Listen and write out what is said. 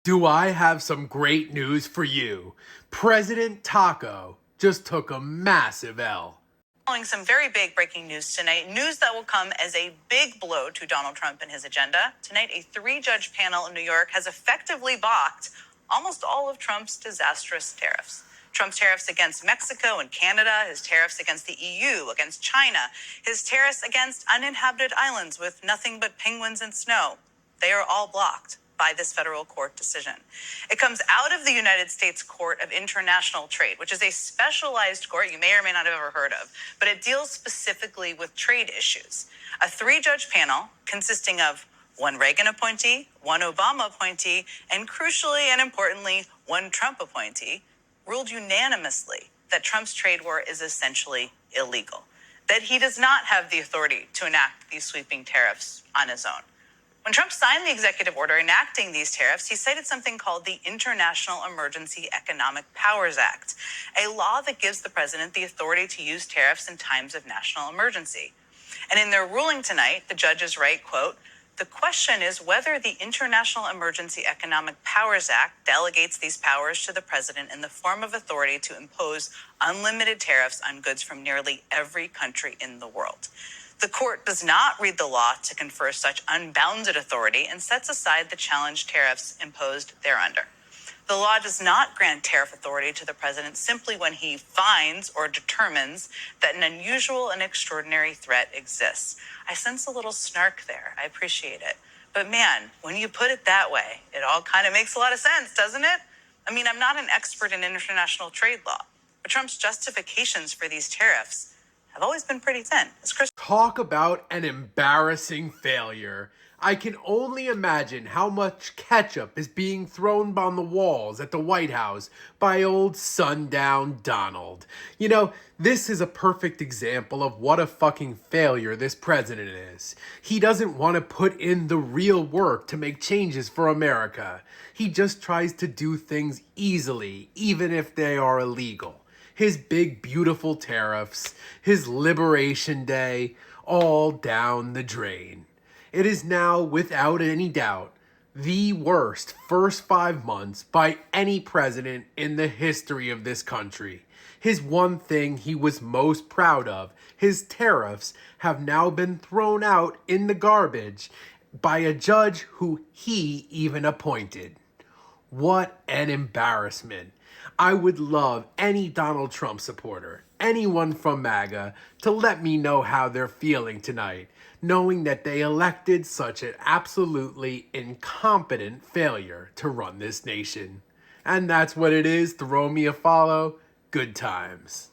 Do I have some great news for you? President Taco just took a massive L. Following some very big breaking news tonight, news that will come as a big blow to Donald Trump and his agenda. Tonight, a 3-judge panel in New York has effectively balked almost all of Trump's disastrous tariffs. Trump's tariffs against Mexico and Canada, his tariffs against the EU, against China, his tariffs against uninhabited islands with nothing but penguins and snow. They are all blocked by this federal court decision. It comes out of the United States Court of International Trade, which is a specialized court you may or may not have ever heard of, but it deals specifically with trade issues. A 3-judge panel consisting of one Reagan appointee, one Obama appointee, and crucially and importantly, one Trump appointee, ruled unanimously that Trump's trade war is essentially illegal, that he does not have the authority to enact these sweeping tariffs on his own. When Trump signed the executive order enacting these tariffs, he cited something called the International Emergency Economic Powers Act, a law that gives the president the authority to use tariffs in times of national emergency. And in their ruling tonight, the judges write, quote, "The question is whether the International Emergency Economic Powers Act delegates these powers to the president in the form of authority to impose unlimited tariffs on goods from nearly every country in the world. The court does not read the law to confer such unbounded authority and sets aside the challenged tariffs imposed thereunder. The law does not grant tariff authority to the president simply when he finds or determines that an unusual and extraordinary threat exists." I sense a little snark there. I appreciate it. But man, when you put it that way, it all kind of makes a lot of sense, doesn't it? I mean, I'm not an expert in international trade law, but Trump's justifications for these tariffs have always been pretty thin. Talk about an embarrassing failure. I can only imagine how much ketchup is being thrown on the walls at the White House by old sundown Donald. You know, this is a perfect example of what a fucking failure this president is. He doesn't want to put in the real work to make changes for America. He just tries to do things easily, even if they are illegal. His big, beautiful tariffs, his Liberation Day, all down the drain. It is now, without any doubt, the worst first 5 months by any president in the history of this country. His one thing he was most proud of, his tariffs, have now been thrown out in the garbage by a judge who he even appointed. What an embarrassment. I would love any Donald Trump supporter, anyone from MAGA, to let me know how they're feeling tonight, knowing that they elected such an absolutely incompetent failure to run this nation. And that's what it is. Throw me a follow. Good times.